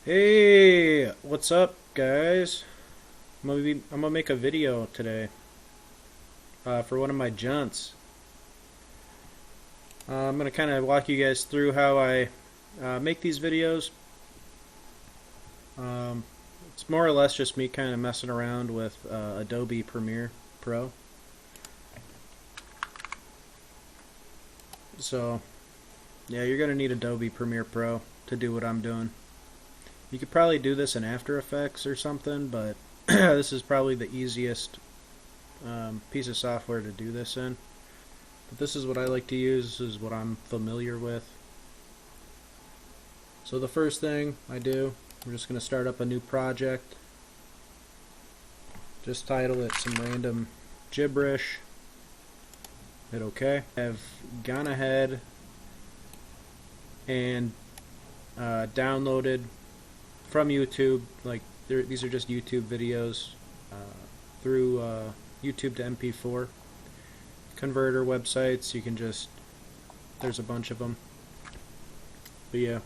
Hey, what's up, guys? I'm gonna make a video today for one of my junts. I'm gonna kind of walk you guys through how I make these videos. Um, it's more or less just me kind of messing around with Adobe Premiere Pro. So, yeah, you're gonna need Adobe Premiere Pro to do what I'm doing. You could probably do this in After Effects or something, but this is probably the easiest piece of software to do this in. But this is what I like to use. This is what I'm familiar with. So the first thing I do, we're just going to start up a new project. Just title it some random gibberish. Hit OK. I've gone ahead and downloaded from YouTube, like these are just YouTube videos through YouTube to MP4 converter websites. You can just, there's a bunch of them. But yeah.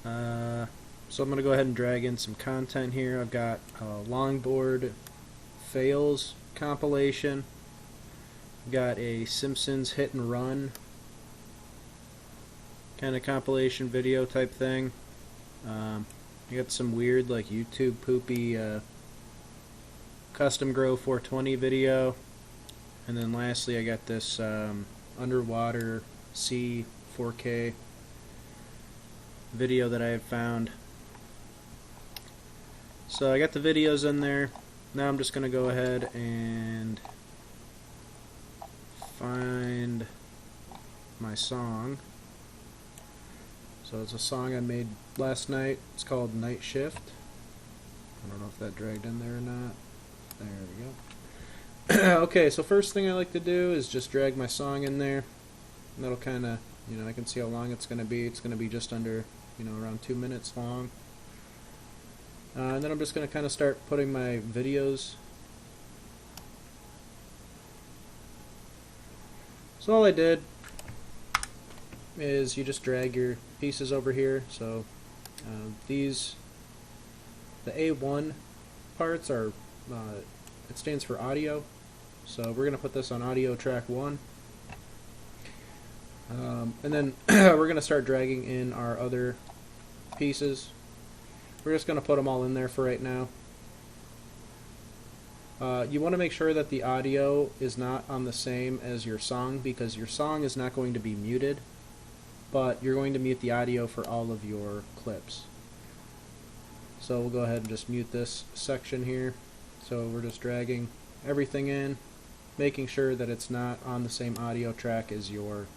So I'm going to go ahead and drag in some content here. I've got a longboard fails compilation. I've got a Simpsons hit and run kind of compilation video type thing. I got some weird like YouTube poopy custom grow 420 video. And then lastly I got this underwater sea 4K video that I have found. So I got the videos in there. Now I'm just going to go ahead and find my song. So it's a song I made last night. It's called Night Shift. I don't know if that dragged in there or not. There we go. Okay, so first thing I like to do is just drag my song in there. And that'll kind of, I can see how long it's going to be. It's going to be just under, around 2 minutes long. And then I'm just going to kind of start putting my videos. So all I did is you just drag your pieces over here. So the A1 parts are, it stands for audio. So we're going to put this on audio track 1. And then we're going to start dragging in our other pieces. We're just going to put them all in there for right now. You want to make sure that the audio is not on the same as your song, because your song is not going to be muted, but you're going to mute the audio for all of your clips. So we'll go ahead and just mute this section here. So we're just dragging everything in, making sure that it's not on the same audio track as your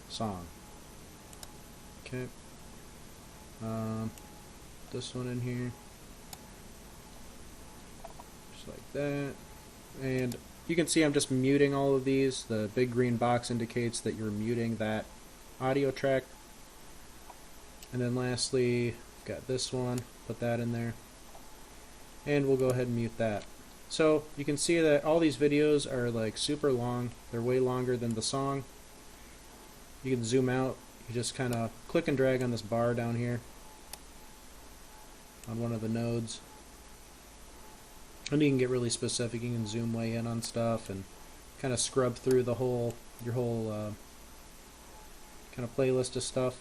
song. Okay. This one in here. Just like that. And you can see I'm just muting all of these. The big green box indicates that you're muting that audio track. And then lastly, I've got this one. Put that in there. And we'll go ahead and mute that. So you can see that all these videos are like super long. They're way longer than the song. You can zoom out. You just kind of click and drag on this bar down here on one of the nodes. And you can get really specific. You can zoom way in on stuff and kind of scrub through the your whole kind of playlist of stuff.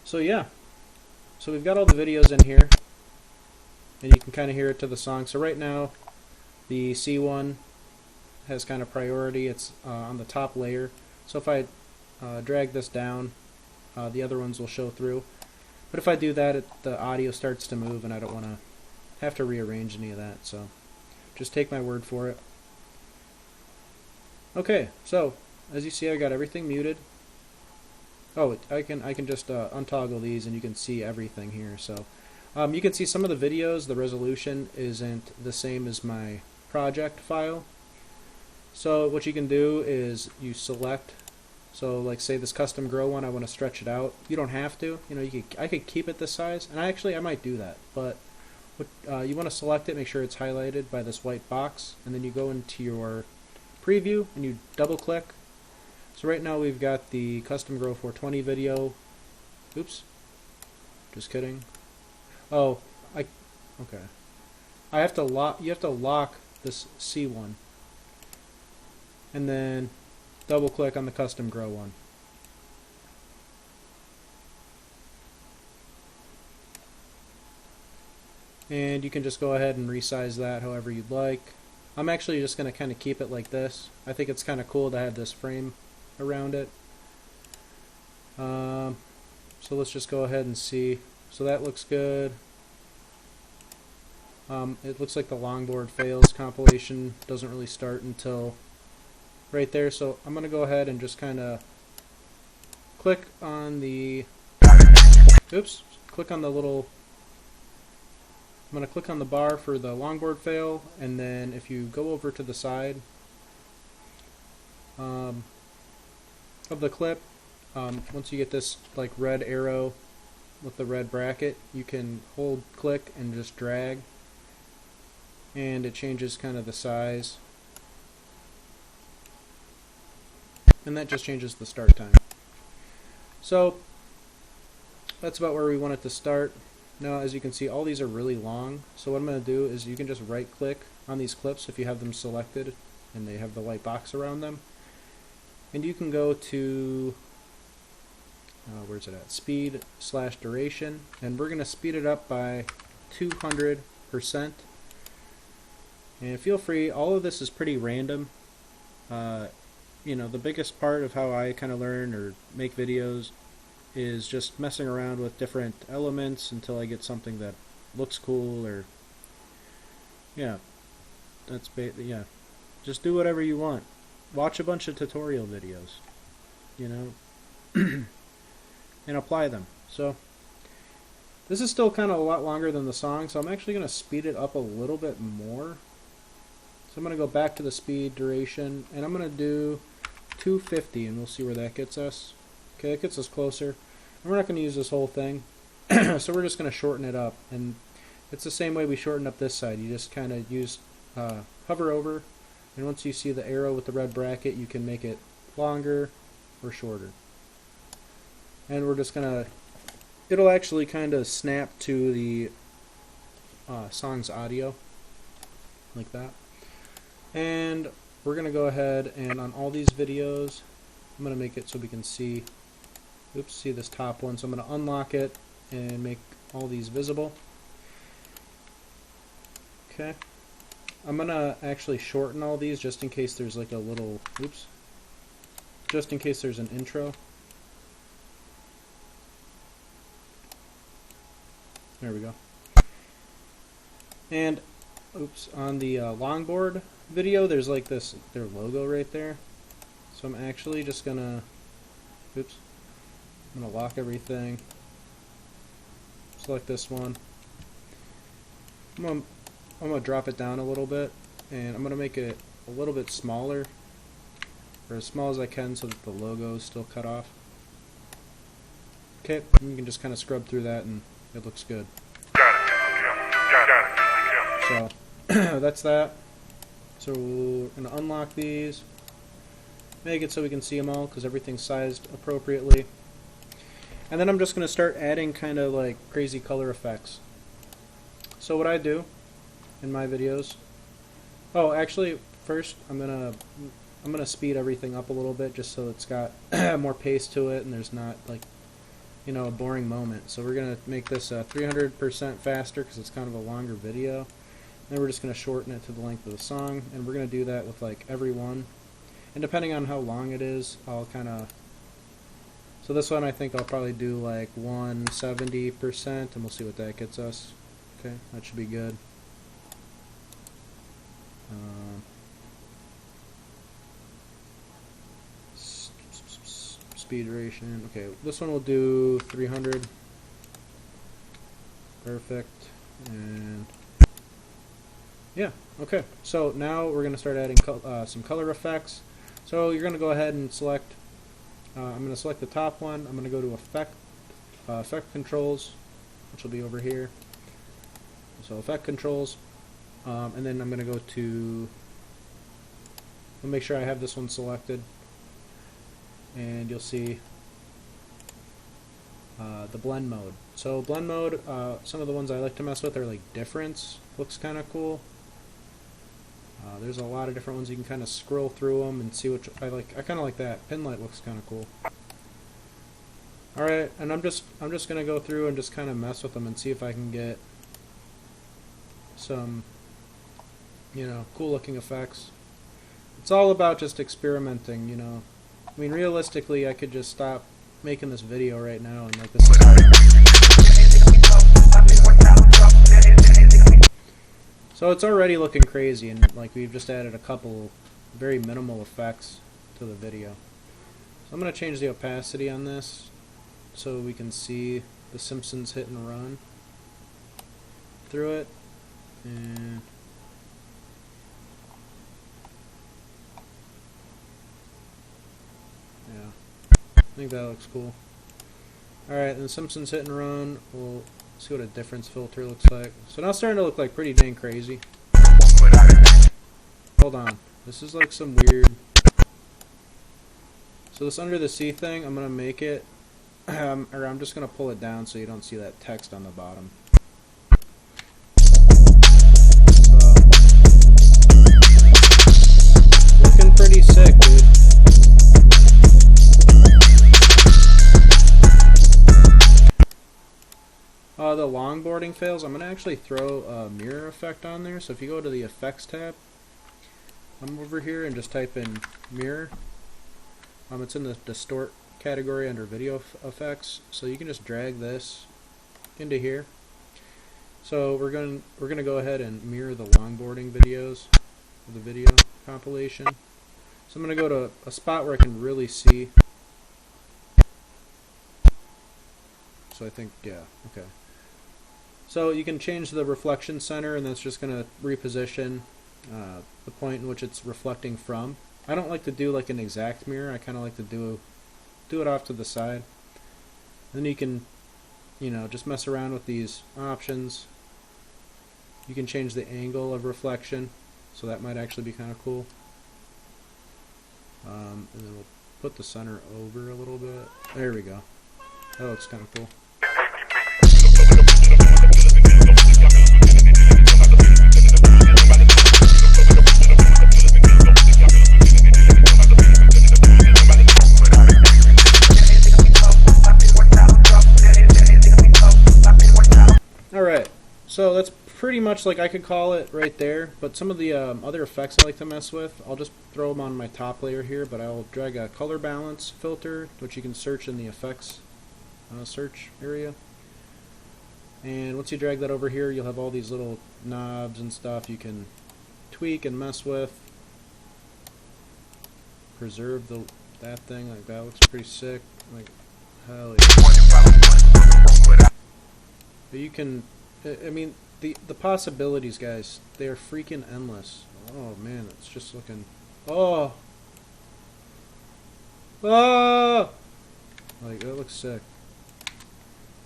So yeah. So we've got all the videos in here, and you can kind of hear it to the song. So right now, the C1 has kind of priority. It's on the top layer. So if I drag this down, the other ones will show through. But if I do that, the audio starts to move, and I don't want to have to rearrange any of that. So just take my word for it. Okay, so as you see, I got everything muted. Oh, I can just untoggle these, and you can see everything here. So you can see some of the videos, the resolution isn't the same as my project file. So what you can do is you select. So like say this custom grow one, I want to stretch it out. You don't have to. I could keep it this size, and I might do that. But you want to select it, make sure it's highlighted by this white box, and then you go into your preview and you double click. So right now we've got the Custom Grow 420 video. Oops. Just kidding. Oh, okay. I have to lock. You have to lock this C1, and then double click on the Custom Grow one. And you can just go ahead and resize that however you'd like. I'm actually just going to kind of keep it like this. I think it's kind of cool to have this frame around it. So let's just go ahead and see. So that looks good. It looks like the Longboard Fails compilation doesn't really start until right there. So I'm going to go ahead and just kind of click on the, click on the little, I'm going to click on the bar for the longboard fail, and then if you go over to the side of the clip, once you get this like red arrow with the red bracket, you can hold click and just drag, and it changes kind of the size, and that just changes the start time. So that's about where we want it to start. Now, as you can see, all these are really long, so what I'm going to do is you can just right click on these clips if you have them selected and they have the white box around them, and you can go to where's it at, speed/duration, and we're going to speed it up by 200%. And feel free, all of this is pretty random. You know, the biggest part of how I kind of learn or make videos is just messing around with different elements until I get something that looks cool, or yeah, yeah, just do whatever you want. Watch a bunch of tutorial videos, you know, and apply them. So this is still kind of a lot longer than the song, so I'm actually going to speed it up a little bit more. So I'm going to go back to the speed duration, and I'm going to do 250, and we'll see where that gets us. Okay, it gets us closer. And we're not going to use this whole thing, so we're just going to shorten it up. And it's the same way we shorten up this side. You just kind of use hover over, and once you see the arrow with the red bracket, you can make it longer or shorter. And we're just going to, it'll actually kind of snap to the song's audio, like that. And we're going to go ahead and on all these videos, I'm going to make it so we can see, see this top one. So I'm going to unlock it and make all these visible. Okay. I'm going to actually shorten all these just in case there's like a little, just in case there's an intro. There we go. And, on the longboard video, there's like this, their logo right there. So I'm actually just gonna, I'm gonna lock everything. Select this one. I'm gonna drop it down a little bit, and I'm gonna make it a little bit smaller, or as small as I can, so that the logo is still cut off. Okay, you can just kind of scrub through that, and it looks good. So that's that. So we're going to unlock these, make it so we can see them all because everything's sized appropriately. And then I'm just going to start adding kind of like crazy color effects. So what I do in my videos, actually first I'm gonna speed everything up a little bit just so it's got more pace to it and there's not like, you know, a boring moment. So we're going to make this 300% faster because it's kind of a longer video. Then we're just going to shorten it to the length of the song, and we're going to do that with like every one. And depending on how long it is, I'll kind of, so this one I think I'll probably do like 170%, and we'll see what that gets us. Okay, that should be good. Speed duration. Okay, this one will do 300. Perfect. And yeah, okay. So now we're going to start adding some color effects. So you're going to go ahead and select, I'm going to select the top one. I'm going to go to Effect Controls, which will be over here. So Effect Controls, and then I'm going to go to, I'll make sure I have this one selected. and you'll see the blend mode. So blend mode, some of the ones I like to mess with are like difference. Looks kind of cool. There's a lot of different ones. You can kind of scroll through them and see which I like. I kind of like that. Pinlight looks kind of cool. All right, and I'm just gonna go through and just kind of mess with them and see if I can get some, you know, cool looking effects. It's all about just experimenting, you know. I mean, realistically, I could just stop making this video right now and like this is how, so it's already looking crazy, and like we've just added a couple very minimal effects to the video. So I'm going to change the opacity on this so we can see the Simpsons hit and run through it. And yeah, I think that looks cool. Alright, and the Simpsons hit and run, we'll see what a difference filter looks like. So now it's starting to look like pretty dang crazy. Hold on, this is like some weird... So this under the sea thing, I'm going to make it, or I'm just going to pull it down so you don't see that text on the bottom. Looking pretty sick, dude. The longboarding fails, I'm going to actually throw a mirror effect on there. So if you go to the effects tab, I'm over here and just type in mirror. It's in the distort category under video effects. So you can just drag this into here. So we're gonna go ahead and mirror the longboarding videos of the video compilation. So I'm gonna go to a spot where I can really see. So I think, yeah, okay. So you can change the reflection center, and that's just gonna reposition the point in which it's reflecting from. I don't like to do like an exact mirror. I kind of like to do it off to the side. Then you can, you know, just mess around with these options. You can change the angle of reflection, so that might actually be kind of cool. And then we'll put the center over a little bit. There we go. That looks kind of cool. Alright, so that's pretty much like I could call it right there, but some of the other effects I like to mess with, I'll just throw them on my top layer here, but I'll drag a color balance filter, which you can search in the effects search area. And once you drag that over here, you'll have all these little knobs and stuff you can tweak and mess with. Preserve that thing, like that looks pretty sick. Like, hell yeah. But you can, I mean, the possibilities, guys, they are freaking endless. Oh man, it's just looking, oh, like that looks sick.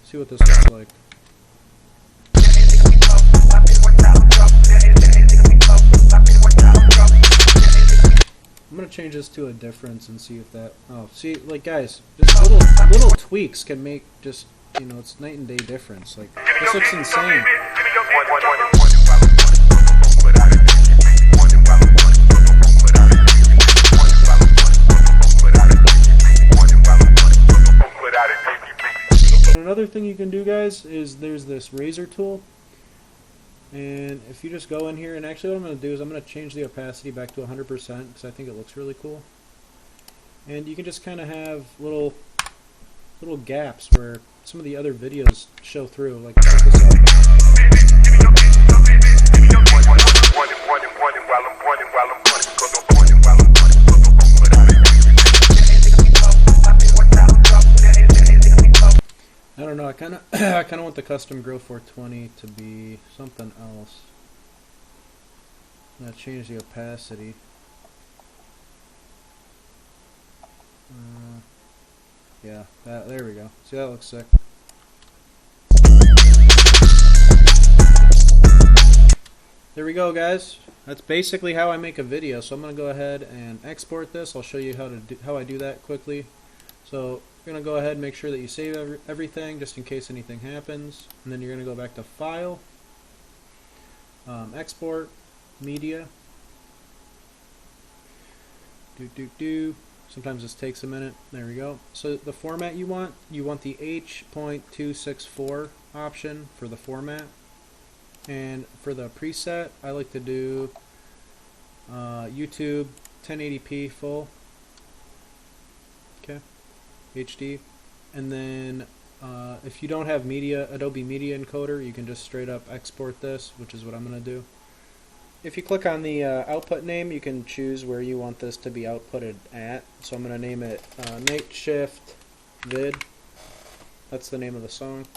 See what this looks like. I'm gonna change this to a difference and see if that. Oh, see, like guys, just little tweaks can make just, you know, it's night and day difference. Like this looks insane. And another thing you can do, guys, is there's this razor tool. And if you just go in here, and actually what I'm going to do is I'm going to change the opacity back to 100% because I think it looks really cool. And you can just kind of have little gaps where some of the other videos show through. Like check this out. I don't know. I kind of want the custom Grow 420 to be something else. I'm gonna change the opacity. Yeah, there we go. See, that looks sick. There we go, guys. That's basically how I make a video. So I'm going to go ahead and export this. I'll show you how I do that quickly. So you're going to go ahead and make sure that you save everything just in case anything happens. And then you're going to go back to File, Export, Media. Sometimes this takes a minute. There we go. So the format you want the H.264 option for the format. And for the preset, I like to do YouTube 1080p full, okay, HD. And then if you don't have Adobe Media Encoder, you can just straight up export this, which is what I'm going to do. If you click on the output name, you can choose where you want this to be outputted at. So I'm going to name it Night Shift Vid. That's the name of the song.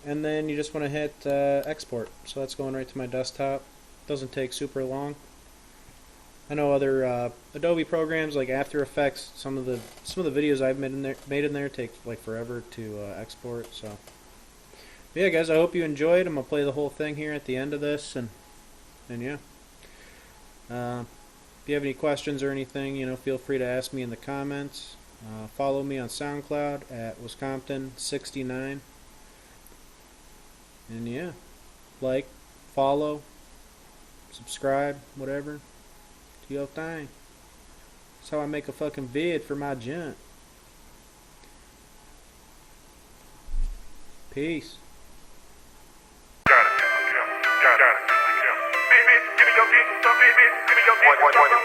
And then you just want to hit export. So that's going right to my desktop. Doesn't take super long. I know other Adobe programs like After Effects. Some of the videos I've made in there take like forever to export. So, but yeah, guys, I hope you enjoyed. I'm gonna play the whole thing here at the end of this, and yeah. If you have any questions or anything, feel free to ask me in the comments. Follow me on SoundCloud at Wisconsin69. And yeah, like, follow, subscribe, whatever. Do your thing. That's how I make a fucking vid for my junk. Peace. Got it. Give me your beat. Give me your beat.